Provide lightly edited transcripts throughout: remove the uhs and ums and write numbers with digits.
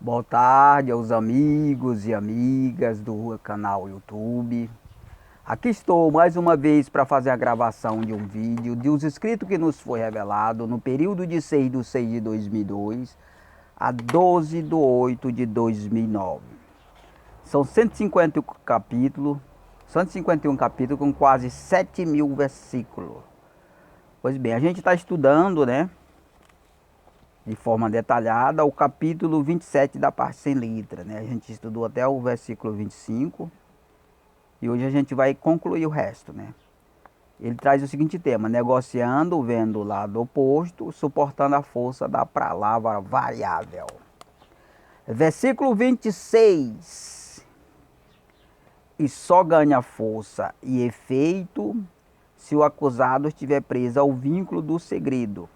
Boa tarde aos amigos e amigas do canal YouTube. Aqui estou mais uma vez para fazer a gravação de um vídeo de os inscritos que nos foi revelado no período de 6/6 de 2002 a 12/8 de 2009. São 151 capítulos com quase 7.000 versículos. Pois bem, a gente está estudando, né, de forma detalhada o capítulo 27 da parte sem letra, né? A gente estudou até o versículo 25 e hoje a gente vai concluir o resto, né? Ele traz o seguinte tema: negociando, vendo o lado oposto, suportando a força da palavra variável. Versículo 26. E só ganha força e efeito se o acusado estiver preso ao vínculo do segredo,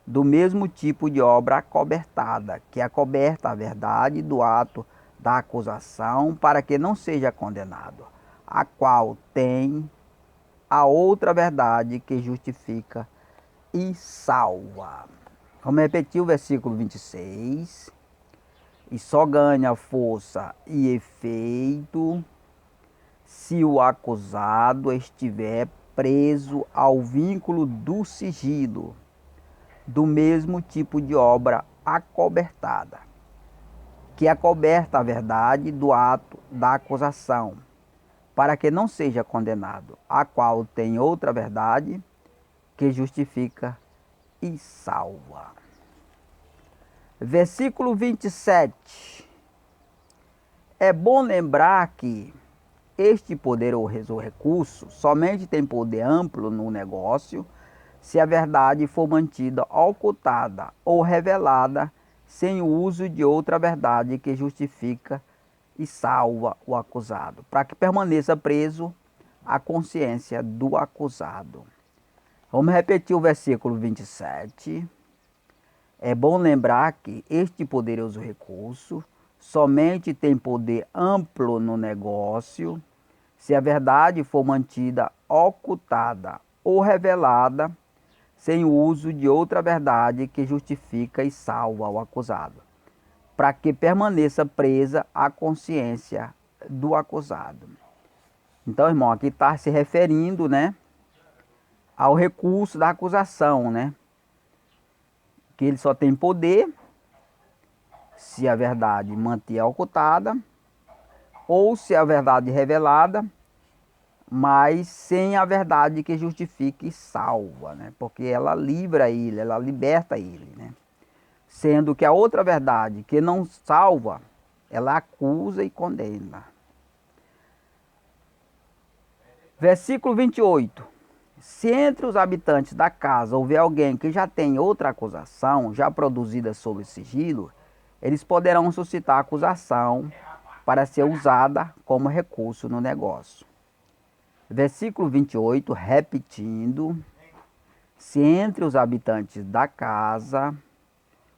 do mesmo tipo de obra acobertada, que acoberta a verdade do ato da acusação, para que não seja condenado, a qual tem a outra verdade que justifica e salva. Vamos repetir o versículo 26. E só ganha força e efeito se o acusado estiver preso ao vínculo do sigilo, do mesmo tipo de obra acobertada, que acoberta a verdade do ato da acusação, para que não seja condenado, a qual tem outra verdade que justifica e salva. Versículo 27. É bom lembrar que este poderoso recurso somente tem poder amplo no negócio se a verdade for mantida ocultada ou revelada sem o uso de outra verdade que justifica e salva o acusado, para que permaneça preso à consciência do acusado. Vamos repetir o versículo 27. É bom lembrar que este poderoso recurso somente tem poder amplo no negócio se a verdade for mantida ocultada ou revelada sem o uso de outra verdade que justifica e salva o acusado, para que permaneça presa a consciência do acusado. Então, irmão, aqui está se referindo, né, ao recurso da acusação, né, que ele só tem poder se a verdade manter ocultada ou se a verdade revelada, mas sem a verdade que justifica e salva, né? Porque ela livra ele, ela liberta ele, né? Sendo que a outra verdade que não salva, ela acusa e condena. Versículo 28. Se entre os habitantes da casa houver alguém que já tem outra acusação, já produzida sob sigilo, eles poderão suscitar acusação para ser usada como recurso no negócio. Versículo 28, repetindo. Se entre os habitantes da casa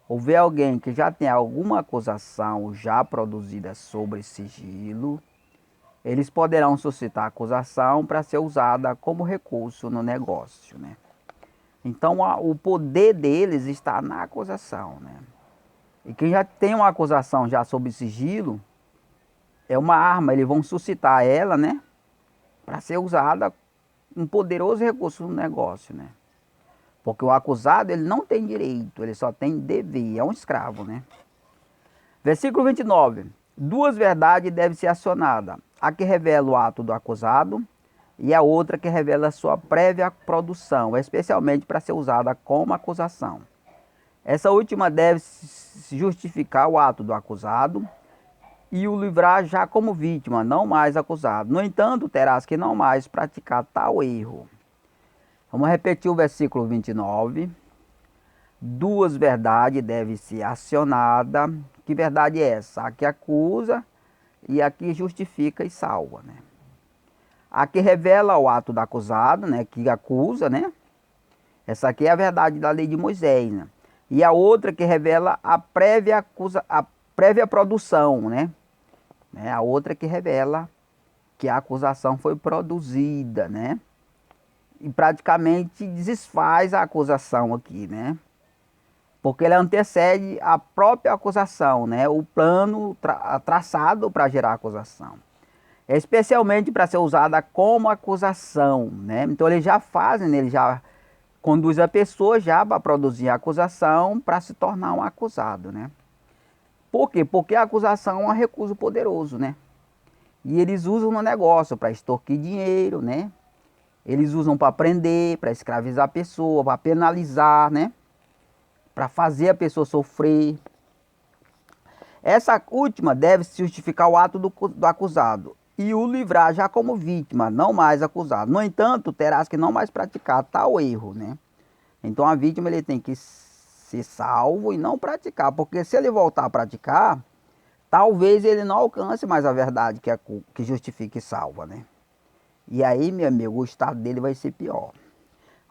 houver alguém que já tem alguma acusação já produzida sobre sigilo, eles poderão suscitar acusação para ser usada como recurso no negócio, né? Então o poder deles está na acusação, né? E quem já tem uma acusação já sob sigilo, é uma arma, eles vão suscitar ela, né, para ser usada um poderoso recurso no negócio, né? Porque o acusado, ele não tem direito, ele só tem dever, é um escravo, né? Versículo 29. Duas verdades devem ser acionadas: a que revela o ato do acusado e a outra que revela a sua prévia produção, especialmente para ser usada como acusação. Essa última deve justificar o ato do acusado e o livrar já como vítima, não mais acusado. No entanto, terás que não mais praticar tal erro. Vamos repetir o versículo 29. Duas verdades devem ser acionadas. Que verdade é essa? A que acusa e a que justifica e salva, né? A que revela o ato do acusado, né, que acusa, né? Essa aqui é a verdade da lei de Moisés, né? E a outra que revela a prévia produção, né? A outra que revela que a acusação foi produzida, né? E praticamente desfaz a acusação aqui, né? porque ela antecede a própria acusação, né? O plano traçado para gerar acusação. Especialmente para ser usada como acusação, né? Então eles já fazem, né? Eles já conduz a pessoa já para produzir a acusação para se tornar um acusado, né? Por quê? Porque a acusação é um recurso poderoso, né? E eles usam no negócio para extorquir dinheiro, né? Eles usam para prender, para escravizar a pessoa, para penalizar, né? Para fazer a pessoa sofrer. Essa última deve justificar o ato do acusado e o livrar já como vítima, não mais acusado. No entanto, terás que não mais praticar tal erro, né? Então a vítima ele tem que ser salvo e não praticar, porque se ele voltar a praticar, talvez ele não alcance mais a verdade que justifique e salva, né? E aí, meu amigo, o estado dele vai ser pior.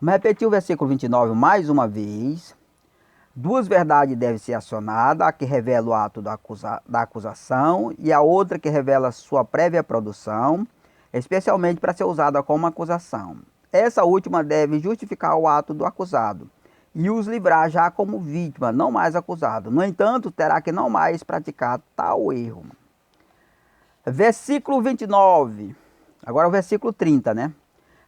Vamos repetir o versículo 29 mais uma vez. Duas verdades devem ser acionadas, a que revela o ato da acusação e a outra que revela sua prévia produção, especialmente para ser usada como acusação. Essa última deve justificar o ato do acusado e os livrar já como vítima, não mais acusado. No entanto, terá que não mais praticar tal erro. Versículo 29, agora o versículo 30, né?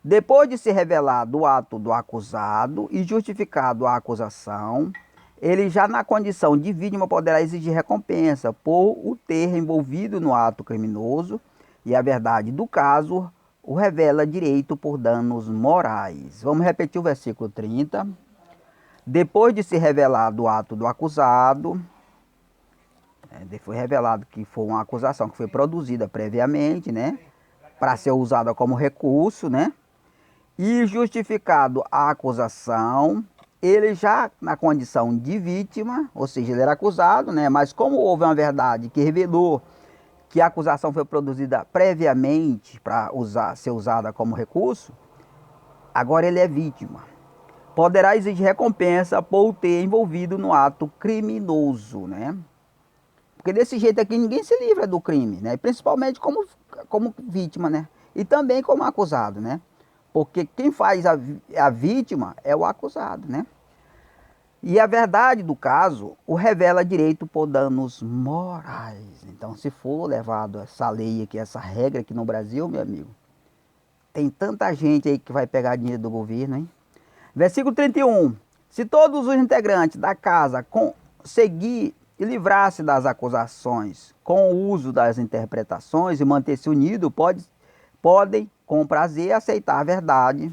Depois de se revelado o ato do acusado e justificado a acusação, ele já na condição de vítima poderá exigir recompensa por o ter envolvido no ato criminoso e a verdade do caso o revela direito por danos morais. Vamos repetir o versículo 30. Depois de se revelado o ato do acusado, foi revelado que foi uma acusação que foi produzida previamente, né, para ser usada como recurso, né, e justificado a acusação, ele já na condição de vítima, ou seja, ele era acusado, né, mas como houve uma verdade que revelou que a acusação foi produzida previamente para ser usada como recurso, agora ele é vítima. Poderá exigir recompensa por ter envolvido no ato criminoso, né? Porque desse jeito aqui ninguém se livra do crime, né? Principalmente como vítima, né? E também como acusado, né? Porque quem faz a vítima é o acusado, né? E a verdade do caso o revela direito por danos morais. Então, se for levado essa lei aqui, essa regra aqui no Brasil, meu amigo, tem tanta gente aí que vai pegar dinheiro do governo, hein? Versículo 31. Se todos os integrantes da casa conseguir livrar-se das acusações com o uso das interpretações e manter-se unidos, podem com prazer aceitar a verdade,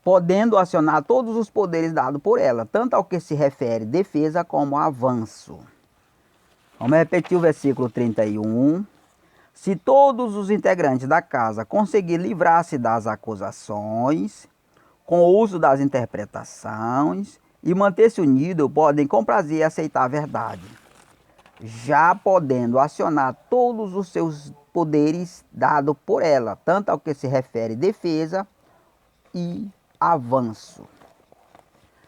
podendo acionar todos os poderes dados por ela, tanto ao que se refere defesa como avanço. Vamos repetir o versículo 31. Se todos os integrantes da casa conseguirem livrar-se das acusações, com o uso das interpretações e manter-se unidos, podem com prazer aceitar a verdade, já podendo acionar todos os seus poderes dados por ela, tanto ao que se refere defesa e avanço.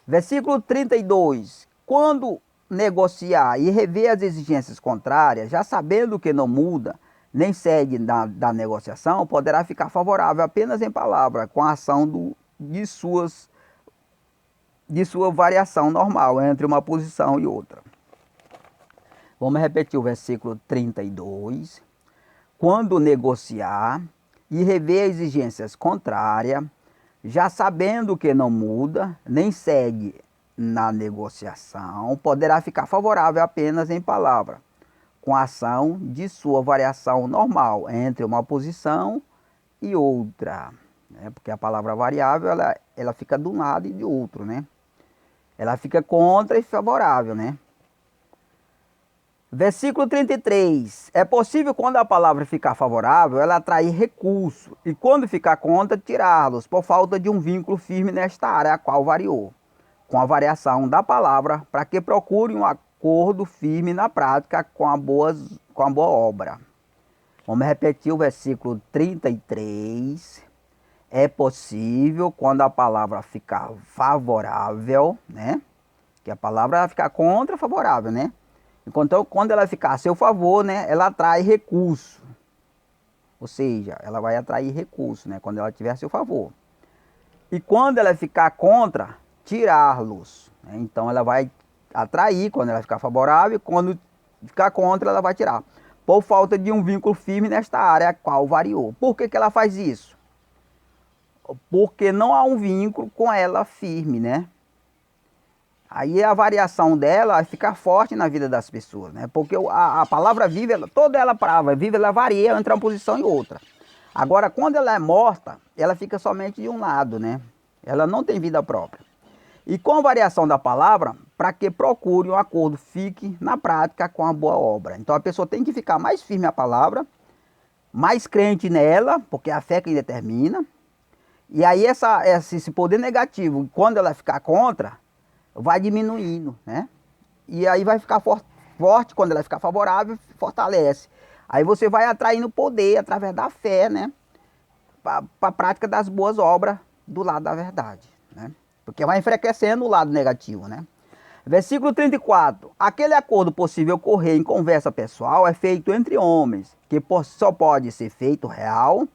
Versículo 32. Quando negociar e rever as exigências contrárias, já sabendo que não muda, nem cede da negociação, poderá ficar favorável apenas em palavra, com a ação de sua variação normal entre uma posição e outra. Vamos repetir o versículo 32. Quando negociar e rever exigências contrárias, já sabendo que não muda, nem cede na negociação, poderá ficar favorável apenas em palavra, com a ação de sua variação normal entre uma posição e outra, né? Porque a palavra variável ela fica de um lado e de outro, né? Ela fica contra e favorável, né? Versículo 33. É possível, quando a palavra ficar favorável, ela atrair recurso, e quando ficar contra, tirá-los, por falta de um vínculo firme nesta área a qual variou, com a variação da palavra, para que procure um acordo firme na prática com a boa obra. Vamos repetir o versículo 33. É possível, quando a palavra ficar favorável, né? Que a palavra vai ficar contra favorável, né? Então, quando ela ficar a seu favor, né? Ela atrai recurso. Ou seja, ela vai atrair recurso, né? Quando ela tiver a seu favor. E quando ela ficar contra, tirá-los, né? Então ela vai atrair quando ela ficar favorável, e quando ficar contra, ela vai tirar. Por falta de um vínculo firme nesta área a qual variou. Por que que ela faz isso? Porque não há um vínculo com ela firme, né? Aí a variação dela vai ficar forte na vida das pessoas, né? Porque a palavra vive, toda ela palavra vive, ela varia entre uma posição e outra. Agora, quando ela é morta, ela fica somente de um lado, né? Ela não tem vida própria. E com a variação da palavra, para que procure um acordo, fique na prática com a boa obra. Então a pessoa tem que ficar mais firme à palavra, mais crente nela, porque é a fé que determina. E aí esse poder negativo, quando ela ficar contra, vai diminuindo, né? E aí vai ficar forte, quando ela ficar favorável, fortalece. Aí você vai atraindo poder através da fé, né? Para a prática das boas obras do lado da verdade, né? Porque vai enfraquecendo o lado negativo, né? Versículo 34. Aquele acordo possível ocorrer em conversa pessoal é feito entre homens, que só pode ser feito real,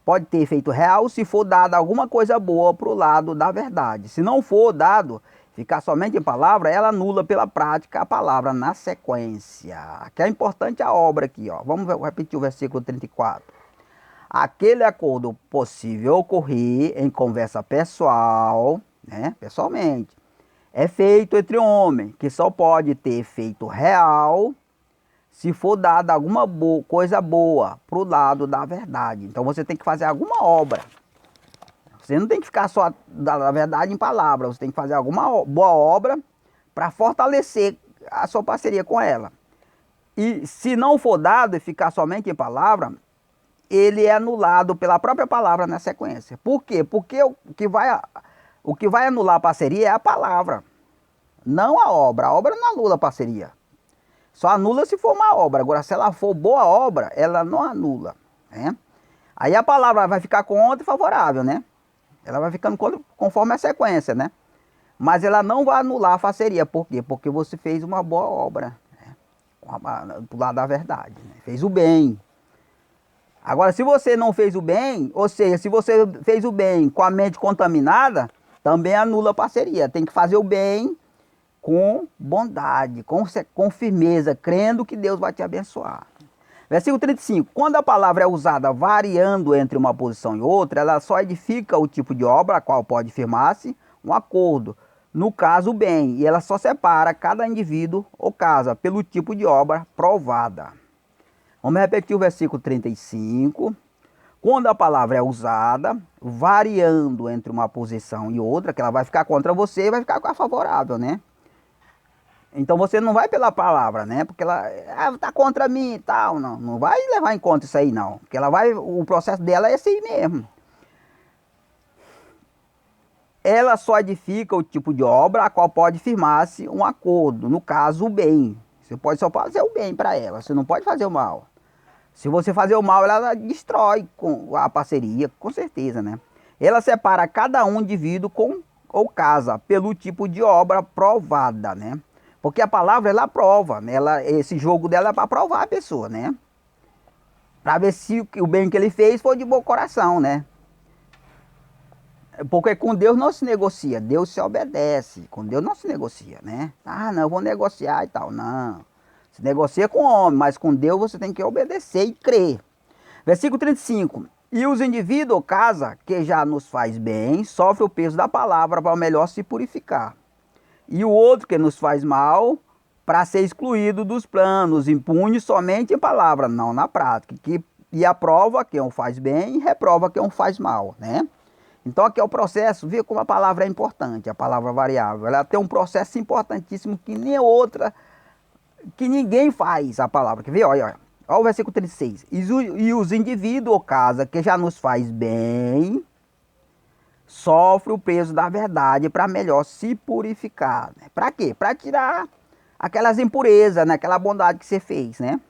pode ter efeito real se for dada alguma coisa boa para o lado da verdade. Se não for dado, ficar somente em palavra, ela anula pela prática a palavra na sequência. Aqui é importante a obra aqui, ó. Vamos repetir o versículo 34. Aquele acordo possível ocorrer em conversa pessoal, né, pessoalmente, é feito entre homens, que só pode ter efeito real se for dada alguma coisa boa para o lado da verdade. Então você tem que fazer alguma obra. Você não tem que ficar só da verdade em palavras, você tem que fazer alguma boa obra para fortalecer a sua parceria com ela. E se não for dado e ficar somente em palavra, ele é anulado pela própria palavra na sequência. Por quê? Porque o que vai anular a parceria é a palavra, não a obra. A obra não anula a parceria. Só anula se for uma obra. Agora, se ela for boa obra, ela não anula, né? Aí a palavra vai ficar contra e favorável, né? Ela vai ficando contra conforme a sequência, né? Mas ela não vai anular a parceria. Por quê? Porque você fez uma boa obra, né? Do lado da verdade, né? Fez o bem. Agora, se você não fez o bem, ou seja, se você fez o bem com a mente contaminada, também anula a parceria. Tem que fazer o bem com bondade, com firmeza, crendo que Deus vai te abençoar. Versículo 35. Quando a palavra é usada variando entre uma posição e outra, ela só edifica o tipo de obra a qual pode firmar-se um acordo. No caso, o bem. E ela só separa cada indivíduo ou casa pelo tipo de obra provada. Vamos repetir o versículo 35. Quando a palavra é usada, variando entre uma posição e outra, que ela vai ficar contra você e vai ficar favorável, né? Então você não vai pela palavra, né? Porque ela está contra mim e tal. Não, não vai levar em conta isso aí, não. Porque ela vai, o processo dela é esse aí mesmo. Ela só edifica o tipo de obra a qual pode firmar-se um acordo. No caso, o bem. Você pode só fazer o bem para ela. Você não pode fazer o mal. Se você fazer o mal, ela destrói a parceria, com certeza, né? Ela separa cada um indivíduo ou casa pelo tipo de obra provada, né? Porque a palavra, ela prova, né? Esse jogo dela é para provar a pessoa, né? Para ver se o bem que ele fez foi de bom coração, né? Porque com Deus não se negocia, Deus se obedece. Com Deus não se negocia, né? Ah, não, eu vou negociar e tal. Não. Se negocia com o homem, mas com Deus você tem que obedecer e crer. Versículo 35. E os indivíduos ou casa que já nos faz bem, sofre o peso da palavra para melhor se purificar. E o outro que nos faz mal, para ser excluído dos planos, impune somente em palavra, não na prática. E aprova quem o faz bem e reprova quem o faz mal, né? Então aqui é o processo, vê como a palavra é importante, a palavra variável. Ela tem um processo importantíssimo que nem outra, que ninguém faz a palavra. Quer ver? Olha o versículo 36. E os indivíduos ou casa que já nos faz bem, sofre o peso da verdade para melhor se purificar. Né? Para quê? Para tirar aquelas impurezas, né? Aquela bondade que você fez, né?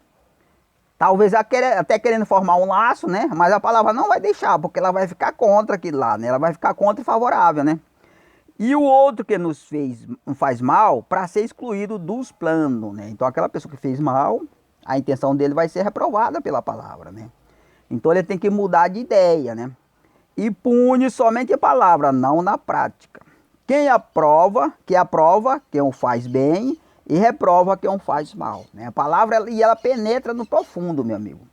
Talvez até querendo formar um laço, né? Mas a palavra não vai deixar, porque ela vai ficar contra aquilo lá, né? Ela vai ficar contra e favorável, né? E o outro que nos faz mal, para ser excluído dos planos, né? Então aquela pessoa que fez mal, a intenção dele vai ser reprovada pela palavra, né? Então ele tem que mudar de ideia, né? e pune somente a palavra, não na prática. Que aprova quem o faz bem e reprova quem o faz mal. Né? A palavra ela penetra no profundo, meu amigo.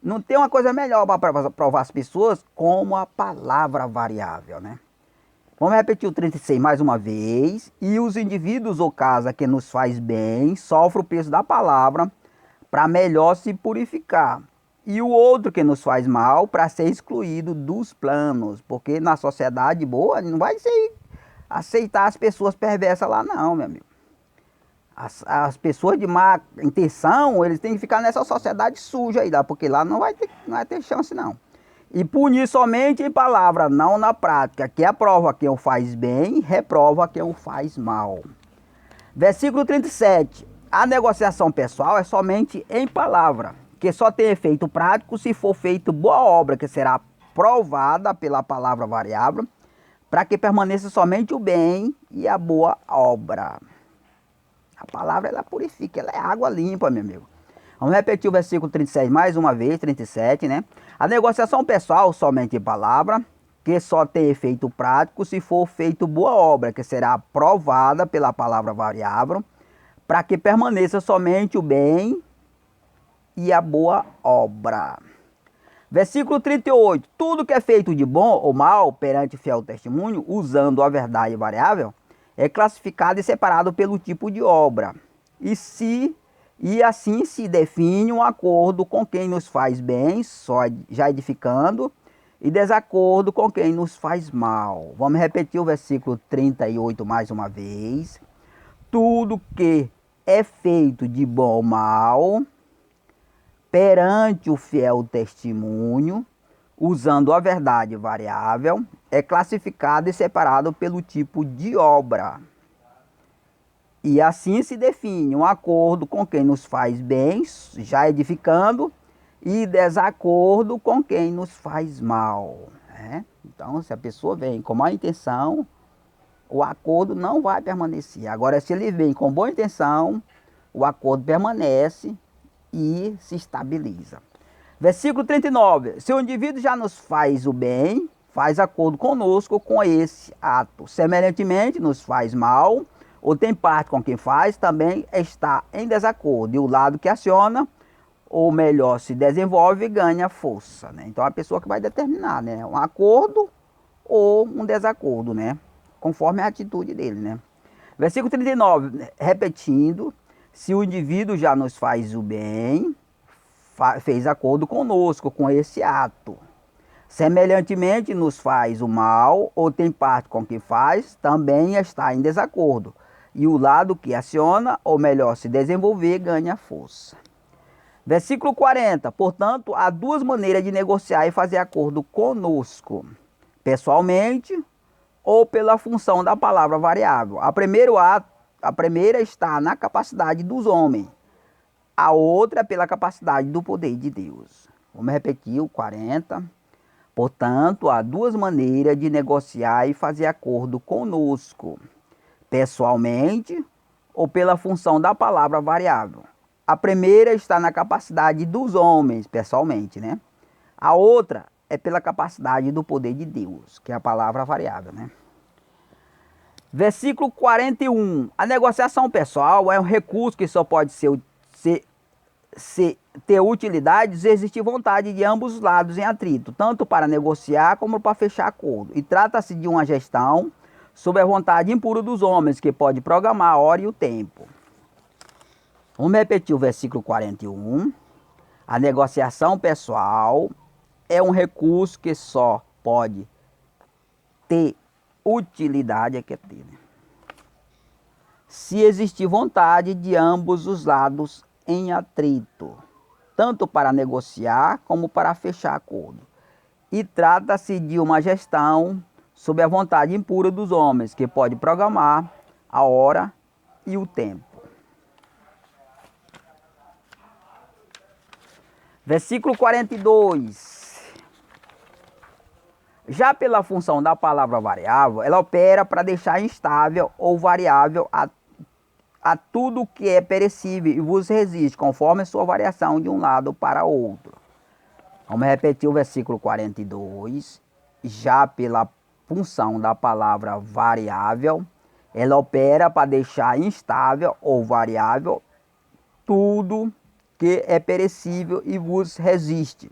Não tem uma coisa melhor para provar as pessoas como a palavra variável, né? Vamos repetir o 36 mais uma vez. E os indivíduos ou casa que nos faz bem sofrem o peso da palavra para melhor se purificar. E o outro que nos faz mal para ser excluído dos planos. Porque na sociedade boa não vai aceitar as pessoas perversas lá não, meu amigo. As pessoas de má intenção, eles têm que ficar nessa sociedade suja aí, porque lá não vai ter chance não. E punir somente em palavra, não na prática, que aprova quem o faz bem, reprova quem o faz mal. Versículo 37. A negociação pessoal é somente em palavra, que só tem efeito prático se for feito boa obra, que será provada pela palavra variável, para que permaneça somente o bem e a boa obra. A palavra, ela purifica, ela é água limpa, meu amigo. Vamos repetir o versículo 37 mais uma vez, 37, né? A negociação pessoal, somente em palavra, que só tem efeito prático se for feito boa obra, que será aprovada pela palavra variável, para que permaneça somente o bem e a boa obra. Versículo 38. Tudo que é feito de bom ou mal perante fiel testemunho, usando a verdade variável, é classificado e separado pelo tipo de obra. E assim se define um acordo com quem nos faz bem, só já edificando, e desacordo com quem nos faz mal. Vamos repetir o versículo 38 mais uma vez. Tudo que é feito de bom ou mal, perante o fiel testemunho, usando a verdade variável, é classificado e separado pelo tipo de obra. E assim se define um acordo com quem nos faz bem, já edificando, e desacordo com quem nos faz mal. Né? Então, se a pessoa vem com má intenção, o acordo não vai permanecer. Agora, se ele vem com boa intenção, o acordo permanece e se estabiliza. Versículo 39. Se o indivíduo já nos faz o bem, faz acordo conosco com esse ato. Semelhantemente, nos faz mal, ou tem parte com quem faz, também está em desacordo. E o lado que aciona, ou melhor, se desenvolve, ganha força. Né? Então, a pessoa que vai determinar, né? Um acordo ou um desacordo, né? Conforme a atitude dele, né? Versículo 39, repetindo. Se o indivíduo já nos faz o bem, fez acordo conosco com esse ato. Semelhantemente nos faz o mal, ou tem parte com quem faz, também está em desacordo. E o lado que aciona, ou melhor, se desenvolver, ganha força. Versículo 40. Portanto, há duas maneiras de negociar e fazer acordo conosco. Pessoalmente, ou pela função da palavra variável. A primeira está na capacidade dos homens. A outra é pela capacidade do poder de Deus. Vamos repetir o 40. Portanto, há duas maneiras de negociar e fazer acordo conosco. Pessoalmente ou pela função da palavra variável. A primeira está na capacidade dos homens, pessoalmente, né? A outra é pela capacidade do poder de Deus, que é a palavra variável, né? Versículo 41. A negociação pessoal é um recurso que só pode ter utilidade se existir vontade de ambos os lados em atrito, tanto para negociar como para fechar acordo. E trata-se de uma gestão sob a vontade impura dos homens, que pode programar a hora e o tempo. Vamos repetir o versículo 41. A negociação pessoal é um recurso que só pode ter utilidade, se existir vontade de ambos os lados em atrito, tanto para negociar como para fechar acordo. E trata-se de uma gestão sob a vontade impura dos homens, que pode programar a hora e o tempo. Versículo 42. Já pela função da palavra variável, ela opera para deixar instável ou variável a tudo que é perecível e vos resiste, conforme a sua variação de um lado para outro. Vamos repetir o versículo 42. Já pela função da palavra variável, ela opera para deixar instável ou variável tudo que é perecível e vos resiste,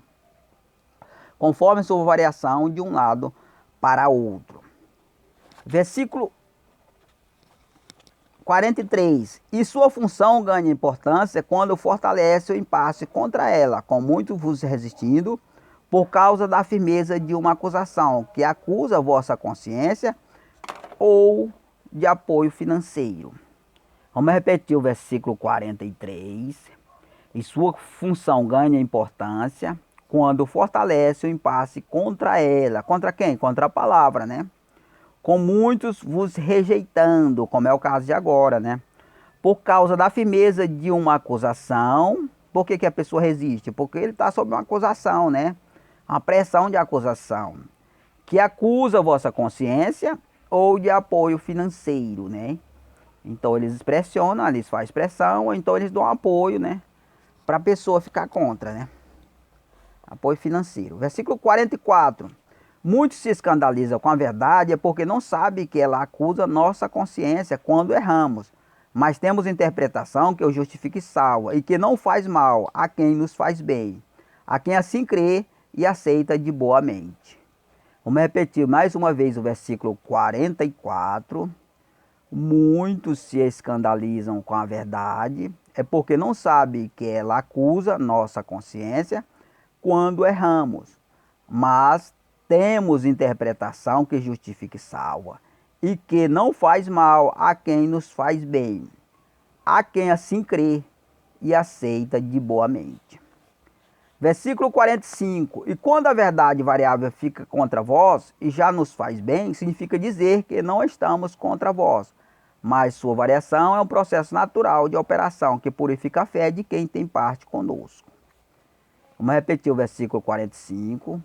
conforme sua variação de um lado para outro. Versículo 43. E sua função ganha importância quando fortalece o impasse contra ela, com muito vos resistindo, por causa da firmeza de uma acusação que acusa vossa consciência ou de apoio financeiro. Vamos repetir o versículo 43. E sua função ganha importância quando fortalece o impasse contra ela. Contra quem? Contra a palavra, né? Com muitos vos rejeitando, como é o caso de agora, né? Por causa da firmeza de uma acusação. Por que a pessoa resiste? Porque ele está sob uma acusação, né? Uma pressão de acusação. Que acusa a vossa consciência ou de apoio financeiro, né? Então eles pressionam, eles fazem pressão, ou então eles dão apoio, né? Para a pessoa ficar contra, né? Apoio financeiro. Versículo 44. Muitos se escandalizam com a verdade é porque não sabem que ela acusa nossa consciência quando erramos. Mas temos interpretação que o justifique salva e que não faz mal a quem nos faz bem, a quem assim crê e aceita de boa mente. Vamos repetir mais uma vez o versículo 44. Muitos se escandalizam com a verdade é porque não sabem que ela acusa nossa consciência quando erramos. Mas temos interpretação que justifique salva e que não faz mal a quem nos faz bem, a quem assim crê e aceita de boa mente. Versículo 45. E quando a verdade variável fica contra vós e já nos faz bem, significa dizer que não estamos contra vós, mas sua variação é um processo natural de operação que purifica a fé de quem tem parte conosco. Vamos repetir o versículo 45.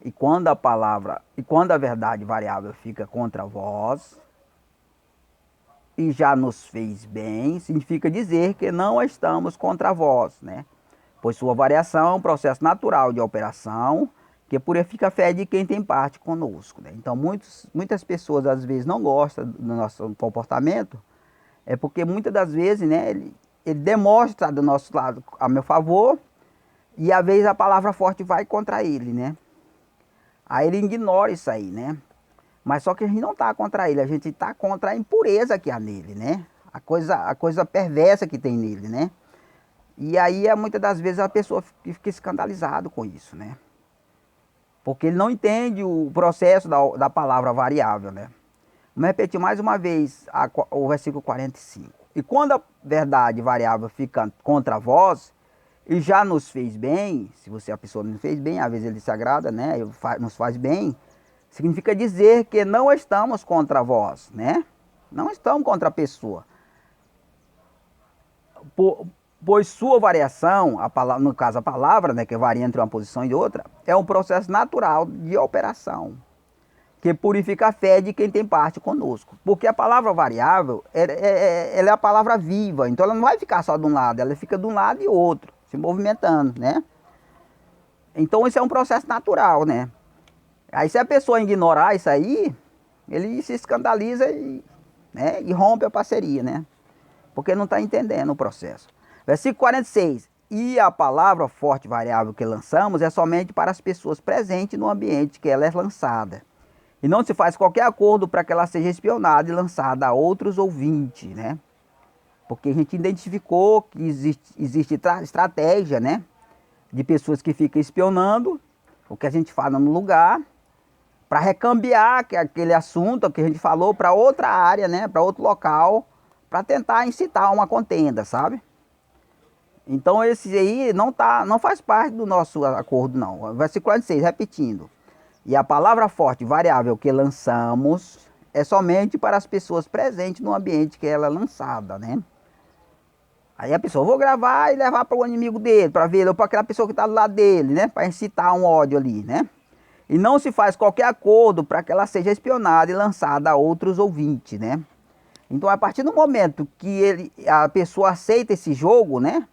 E quando a verdade variável fica contra vós e já nos fez bem, significa dizer que não estamos contra vós, né? Pois sua variação é um processo natural de operação que purifica a fé de quem tem parte conosco, né? Então muitas pessoas às vezes não gostam do nosso comportamento, é porque muitas das vezes, né, ele demonstra do nosso lado a meu favor e às vezes a palavra forte vai contra ele, né? Aí ele ignora isso aí, né? Mas só que a gente não está contra ele, a gente está contra a impureza que há nele, né? A coisa perversa que tem nele, né? E aí, muitas das vezes, a pessoa fica escandalizada com isso, né? Porque ele não entende o processo da palavra variável, né? Vamos repetir mais uma vez o versículo 45. E quando a verdade variável fica contra vós, e já nos fez bem, se a pessoa não fez bem, às vezes ele se agrada, né? Nos faz bem, significa dizer que não estamos contra vós, né? Não estamos contra a pessoa. Pois sua variação, no caso a palavra, né, que varia entre uma posição e outra, é um processo natural de operação, que purifica a fé de quem tem parte conosco. Porque a palavra variável, ela é a palavra viva, então ela não vai ficar só de um lado, ela fica de um lado e outro, se movimentando, né? Então isso é um processo natural, né? Aí se a pessoa ignorar isso aí, ele se escandaliza né, e rompe a parceria, né? Porque não está entendendo o processo. Versículo 46. E a palavra forte variável que lançamos é somente para as pessoas presentes no ambiente que ela é lançada. E não se faz qualquer acordo para que ela seja espionada e lançada a outros ouvintes, né? Porque a gente identificou que existe estratégia, né? De pessoas que ficam espionando o que a gente fala no lugar, para recambiar aquele assunto que a gente falou para outra área, né? Para outro local, para tentar incitar uma contenda, sabe? Então esse aí não faz parte do nosso acordo, não. Versículo 46, repetindo. E a palavra forte variável que lançamos é somente para as pessoas presentes no ambiente que ela é lançada, né? Aí a pessoa, vou gravar e levar para o inimigo dele, para ver, ou para aquela pessoa que está do lado dele, né? Para incitar um ódio ali, né? E não se faz qualquer acordo para que ela seja espionada e lançada a outros ouvintes, né? Então a partir do momento que a pessoa aceita esse jogo, né?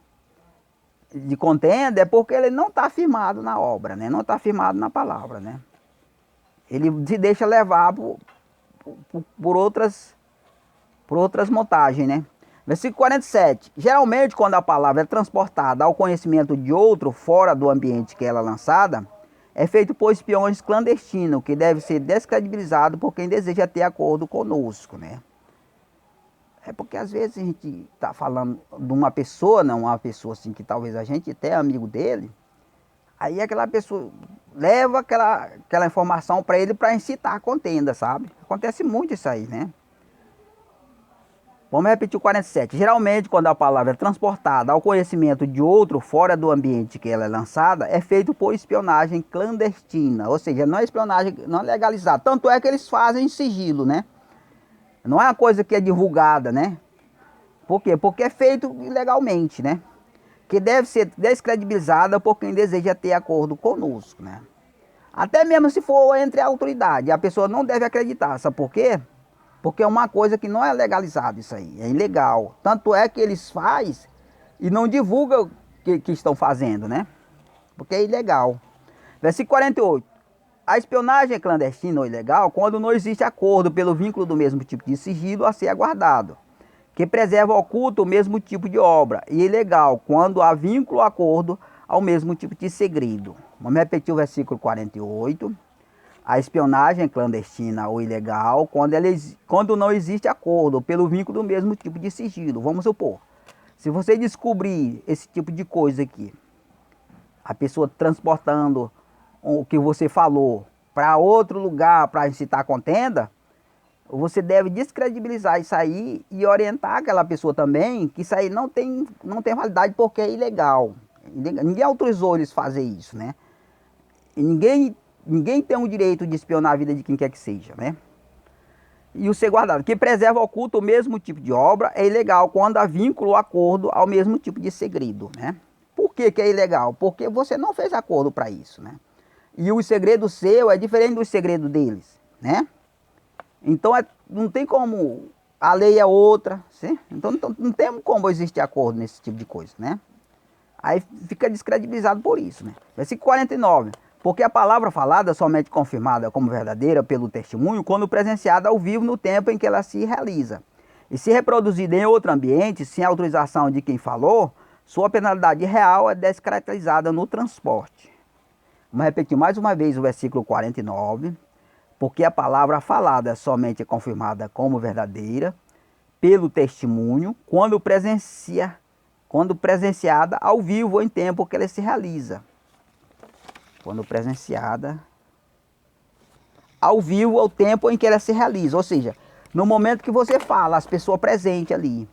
De contenda, é porque ele não está firmado na obra, né? Não está firmado na palavra, né? Ele se deixa levar por outras montagens, né? Versículo 47. Geralmente, quando a palavra é transportada ao conhecimento de outro fora do ambiente que ela é lançada, é feito por espiões clandestinos, que deve ser descredibilizado por quem deseja ter acordo conosco, né? É porque às vezes a gente está falando de uma pessoa, não uma pessoa assim que talvez a gente até é amigo dele, aí aquela pessoa leva aquela informação para ele para incitar a contenda, sabe? Acontece muito isso aí, né? Vamos repetir o 47. Geralmente, quando a palavra é transportada ao conhecimento de outro fora do ambiente que ela é lançada, é feito por espionagem clandestina, ou seja, não é espionagem não é legalizada. Tanto é que eles fazem em sigilo, né? Não é uma coisa que é divulgada, né? Por quê? Porque é feito ilegalmente, né? Que deve ser descredibilizada por quem deseja ter acordo conosco, né? Até mesmo se for entre a autoridade, a pessoa não deve acreditar, sabe por quê? Porque é uma coisa que não é legalizada isso aí, é ilegal. Tanto é que eles fazem e não divulgam o que estão fazendo, né? Porque é ilegal. Versículo 48. A espionagem é clandestina ou ilegal quando não existe acordo pelo vínculo do mesmo tipo de sigilo a ser aguardado, que preserva oculto o mesmo tipo de obra, e ilegal quando há vínculo ou acordo ao mesmo tipo de segredo. Vamos repetir o versículo 48. A espionagem é clandestina ou ilegal quando não existe acordo pelo vínculo do mesmo tipo de sigilo. Vamos supor, se você descobrir esse tipo de coisa aqui, a pessoa transportando o que você falou para outro lugar para incitar contenda, você deve descredibilizar isso aí e orientar aquela pessoa também que isso aí não tem validade porque é ilegal. Ninguém autorizou eles a fazer isso, né? E ninguém tem o direito de espionar a vida de quem quer que seja, né? E o ser guardado, que preserva oculto o mesmo tipo de obra, é ilegal quando há vínculo ou acordo ao mesmo tipo de segredo, né? Por que é ilegal? Porque você não fez acordo para isso, né? E o segredo seu é diferente do segredo deles, né? Então não tem como, a lei é outra, sim? Então não tem como existir acordo nesse tipo de coisa, né? Aí fica descredibilizado por isso, né? Versículo 49. Porque a palavra falada é somente confirmada como verdadeira pelo testemunho quando presenciada ao vivo no tempo em que ela se realiza. E se reproduzida em outro ambiente, sem autorização de quem falou, sua penalidade real é descaracterizada no transporte. Vamos repetir mais uma vez o versículo 49. Porque a palavra falada é somente confirmada como verdadeira pelo testemunho quando presenciada ao vivo ou em tempo que ela se realiza. Quando presenciada ao vivo ou tempo em que ela se realiza. Ou seja, no momento que você fala, as pessoas presentes ali.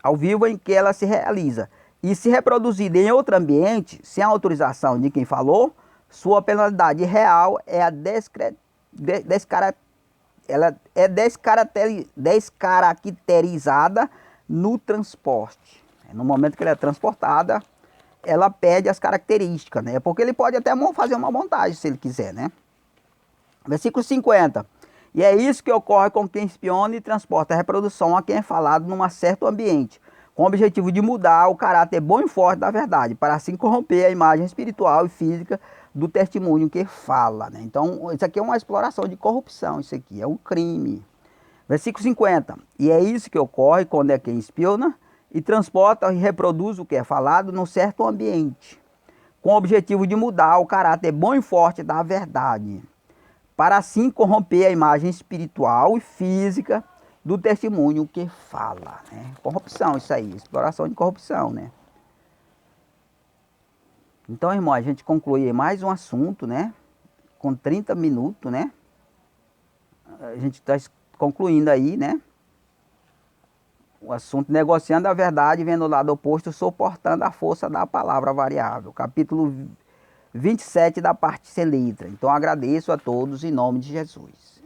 Ao vivo em que ela se realiza. E se reproduzida em outro ambiente, sem a autorização de quem falou, sua penalidade real é a descaracterizada no transporte. No momento que ela é transportada, ela perde as características, né? Porque ele pode até fazer uma montagem, se ele quiser, né? Versículo 50. E é isso que ocorre com quem espiona e transporta a reprodução a quem é falado num certo ambiente, com o objetivo de mudar o caráter bom e forte da verdade, para assim corromper a imagem espiritual e física do testemunho que fala, né? Então, isso aqui é uma exploração de corrupção, isso aqui é um crime. Versículo 50. E é isso que ocorre quando é quem espiona e transporta e reproduz o que é falado num certo ambiente, com o objetivo de mudar o caráter bom e forte da verdade, para assim corromper a imagem espiritual e física do testemunho que fala, né? Corrupção, isso aí, exploração de corrupção, né? Então, irmão, a gente conclui mais um assunto, né? Com 30 minutos, né? A gente está concluindo aí, né? O assunto negociando a verdade, vendo o lado oposto, suportando a força da palavra variável. Capítulo 27 da parte sem letra. Então, agradeço a todos em nome de Jesus.